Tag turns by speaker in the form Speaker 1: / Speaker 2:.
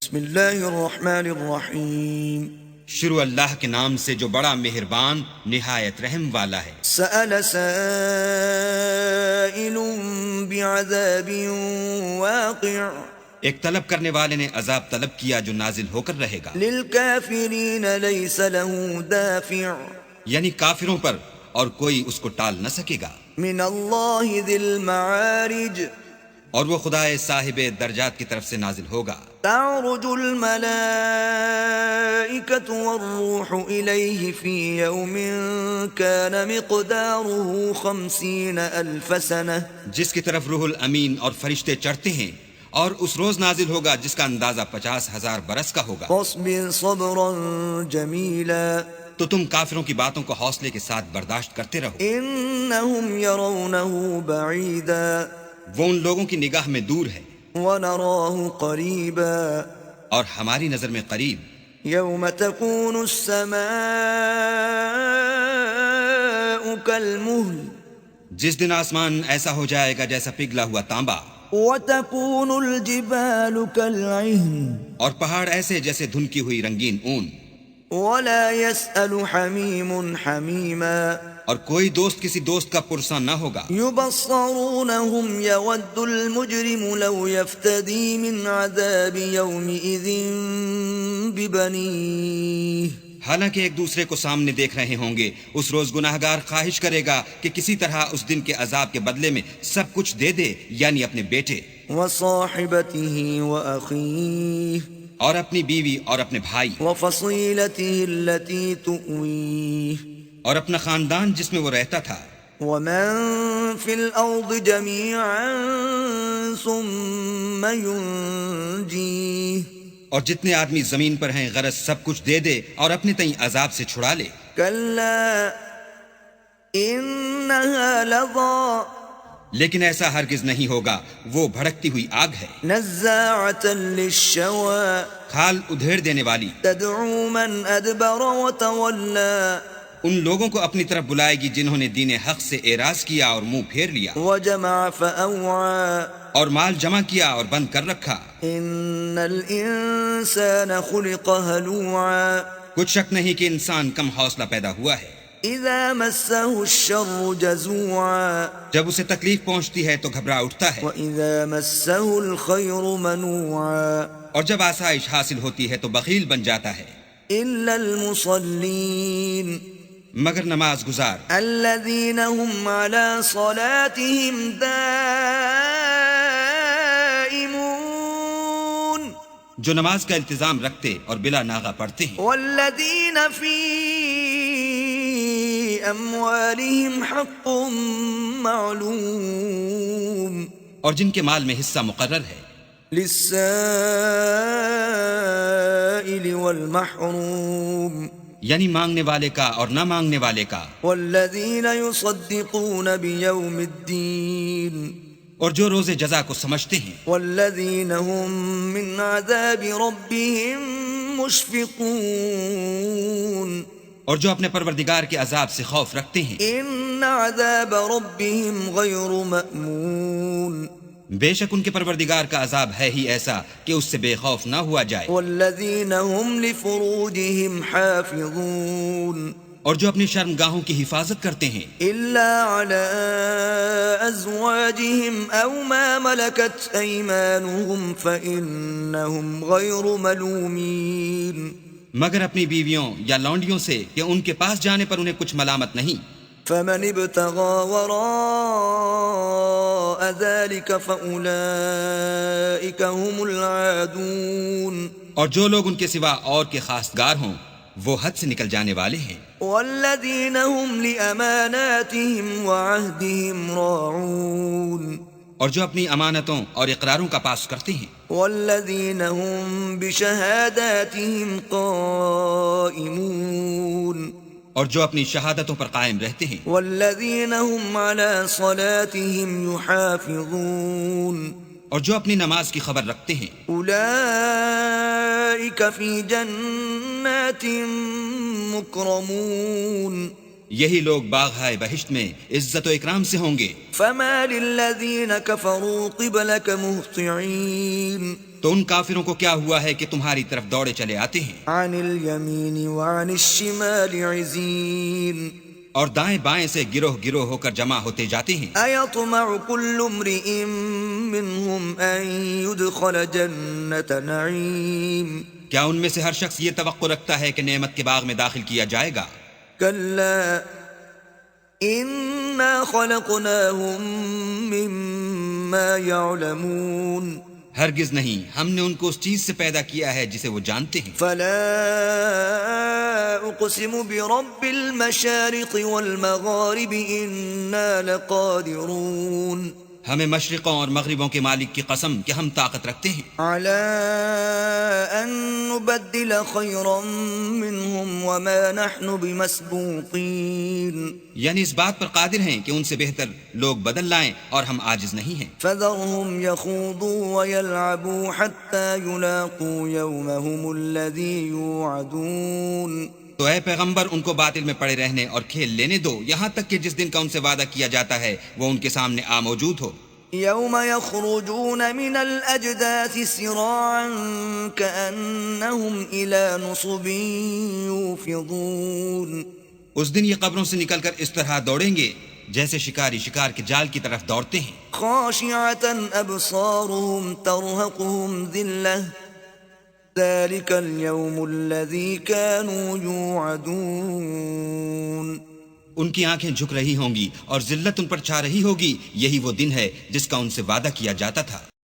Speaker 1: بسم اللہ الرحمن الرحیم
Speaker 2: شروع اللہ کے نام سے جو بڑا مہربان نہایت رحم والا ہے۔
Speaker 1: سأل سائل بعذاب واقع
Speaker 2: ایک طلب کرنے والے نے عذاب طلب کیا جو نازل ہو کر رہے گا،
Speaker 1: للکافرین لیس له دافع
Speaker 2: یعنی کافروں پر، اور کوئی اس کو ٹال نہ سکے گا۔
Speaker 1: من اللہ ذی المعارج
Speaker 2: اور وہ خدا صاحب درجات کی طرف سے نازل ہوگا۔
Speaker 1: تعرج الملائکة والروح الیہ فی یوم کان مقداره 50,000 سنة
Speaker 2: جس کی طرف روح الامین اور فرشتے چڑھتے ہیں، اور اس روز نازل ہوگا جس کا اندازہ 50,000 برس کا ہوگا۔
Speaker 1: فاصبر صبرا جمیلا
Speaker 2: تو تم کافروں کی باتوں کو حوصلے کے ساتھ برداشت کرتے رہو۔
Speaker 1: انہم یرونہ بعیدا
Speaker 2: وہ ان لوگوں کی نگاہ میں دور ہے
Speaker 1: ونراہ قریبا
Speaker 2: اور ہماری نظر میں قریب۔
Speaker 1: یوم تکون السماء کالمہل
Speaker 2: جس دن آسمان ایسا ہو جائے گا جیسا پگھلا ہوا تانبا،
Speaker 1: وتکون الجبال کالعہن
Speaker 2: اور پہاڑ ایسے جیسے دھنکی ہوئی رنگین اون،
Speaker 1: ولا يسأل حمیم حمیما
Speaker 2: اور کوئی دوست کسی دوست کا پرساں نہ ہوگا۔
Speaker 1: یبصرونہم یود المجرم لو یفتدی من عذاب یومئذ ببنیہ
Speaker 2: حالانکہ ایک دوسرے کو سامنے دیکھ رہے ہوں گے، اس روز گناہگار خواہش کرے گا کہ کسی طرح اس دن کے عذاب کے بدلے میں سب کچھ دے دے، یعنی اپنے بیٹے
Speaker 1: وصاحبتہ واخیہ
Speaker 2: اور اپنی بیوی اور اپنے بھائی
Speaker 1: وفصیلتہ التی تؤویہ
Speaker 2: اور اپنا خاندان جس میں وہ رہتا تھا،
Speaker 1: ومن فی الارض جمیعا ثم ینجیہ
Speaker 2: اور جتنے آدمی زمین پر ہیں غرض سب کچھ دے دے اور اپنے تئیں عذاب سے چھڑا لے۔
Speaker 1: کلا انہا لظی
Speaker 2: لیکن ایسا ہرگز نہیں ہوگا، وہ بھڑکتی ہوئی آگ ہے،
Speaker 1: نزاعتا للشوى
Speaker 2: کھال ادھیڑ دینے والی،
Speaker 1: تدعو من ادبر وتولى
Speaker 2: ان لوگوں کو اپنی طرف بلائے گی جنہوں نے دین حق سے اعراض کیا اور منہ پھیر لیا،
Speaker 1: وجمع فأوعى
Speaker 2: اور مال جمع کیا اور بند کر رکھا۔
Speaker 1: ان الانسان خلق هلوعا
Speaker 2: کچھ شک نہیں کہ انسان کم حوصلہ پیدا ہوا ہے،
Speaker 1: اذا مسه الشر جزوعا
Speaker 2: جب اسے تکلیف پہنچتی ہے تو گھبرا اٹھتا ہے،
Speaker 1: واذا مسه الخير منوعا
Speaker 2: اور جب آسائش حاصل ہوتی ہے تو بخیل بن جاتا ہے،
Speaker 1: الا المصلين
Speaker 2: مگر نماز گزار
Speaker 1: الذين هم على صلاتهم دائمون
Speaker 2: جو نماز کا التزام رکھتے اور بلا ناغہ پڑھتے ہیں،
Speaker 1: والذين في اموالهم حق معلوم
Speaker 2: اور جن کے مال میں حصہ مقرر ہے،
Speaker 1: للسائل والمحروم
Speaker 2: یعنی مانگنے والے کا اور نہ مانگنے والے کا،
Speaker 1: والذین یصدقون بیوم الدین
Speaker 2: اور جو روز جزا کو سمجھتے ہیں،
Speaker 1: والذین هم من عذاب ربهم مشفقون
Speaker 2: اور جو اپنے پروردگار کے عذاب سے خوف رکھتے ہیں۔
Speaker 1: ان عذاب ربهم غیر مأمون
Speaker 2: بے شک ان کے پروردگار کا عذاب ہے ہی ایسا کہ اس سے بے خوف نہ ہوا جائے۔
Speaker 1: والذین هم لفروجهم حافظون
Speaker 2: اور جو اپنی شرمگاہوں کی حفاظت کرتے ہیں،
Speaker 1: الا على ازواجهم او ما ملكت ايمانهم فانهم غير ملومين
Speaker 2: مگر اپنی بیویوں یا لونڈیوں سے کہ ان کے پاس جانے پر انہیں کچھ ملامت نہیں۔
Speaker 1: فمن ابتغى وراء ذلك فاولئك هم العادون
Speaker 2: اور جو لوگ ان کے سوا اور کے خاصگار ہوں وہ حد سے نکل جانے والے ہیں۔
Speaker 1: والذین هم لأماناتهم وعهدهم راعون
Speaker 2: اور جو اپنی امانتوں اور اقراروں کا پاس کرتے ہیں،
Speaker 1: والذین هم بشہاداتهم قائمون
Speaker 2: اور جو اپنی شہادتوں پر قائم رہتے ہیں،
Speaker 1: والذین هم على صلاتهم يحافظون
Speaker 2: اور جو اپنی نماز کی خبر رکھتے ہیں،
Speaker 1: اولئک فی جنات مکرمون
Speaker 2: یہی لوگ باغ بہشت میں عزت و اکرام سے ہوں گے۔
Speaker 1: فما للذین کفروا قبلک مہطعین
Speaker 2: تو ان کافروں کو کیا ہوا ہے کہ تمہاری طرف دوڑے چلے آتے ہیں،
Speaker 1: عن اليمين وعن الشمال عزين
Speaker 2: اور دائیں بائیں سے گروہ گروہ ہو کر جمع ہوتے جاتے ہیں۔
Speaker 1: أيطمع كل امرئ منهم أن يدخل جنة نعيم
Speaker 2: کیا ان میں سے ہر شخص یہ توقع رکھتا ہے کہ نعمت کے باغ میں داخل کیا جائے گا؟
Speaker 1: كلا إنا خلقناهم مما يعلمون
Speaker 2: ہرگز نہیں، ہم نے ان کو اس چیز سے پیدا کیا ہے جسے وہ جانتے ہیں۔
Speaker 1: فلا أقسم برب المشارق والمغارب إنا لقادرون
Speaker 2: ہمیں مشرقوں اور مغربوں کے مالک کی قسم کہ ہم طاقت رکھتے ہیں
Speaker 1: على أن نبدل خيرا منهم وما نحن بمسبوقين
Speaker 2: یعنی اس بات پر قادر ہیں کہ ان سے بہتر لوگ بدل لائیں اور ہم عاجز نہیں ہیں۔
Speaker 1: فذرهم يخوضوا ويلعبوا حتى يلاقوا يومهم الذي يوعدون
Speaker 2: تو اے پیغمبر ان کو باطل میں پڑے رہنے اور کھیل لینے دو، یہاں تک کہ جس دن کا ان سے وعدہ کیا جاتا ہے وہ ان کے سامنے موجود ہو۔
Speaker 1: يوم يخرجون من الأجداث سراعا كأنهم إلى نصب يوفضون
Speaker 2: اس دن یہ قبروں سے نکل کر اس طرح دوڑیں گے جیسے شکاری شکار کے جال کی طرف دوڑتے ہیں۔
Speaker 1: خاشعة أبصارهم ترهقهم ذلة ذلك اليوم الذي كانوا يوعدون
Speaker 2: ان کی آنکھیں جھک رہی ہوں گی اور ذلت ان پر چھا رہی ہوگی، یہی وہ دن ہے جس کا ان سے وعدہ کیا جاتا تھا۔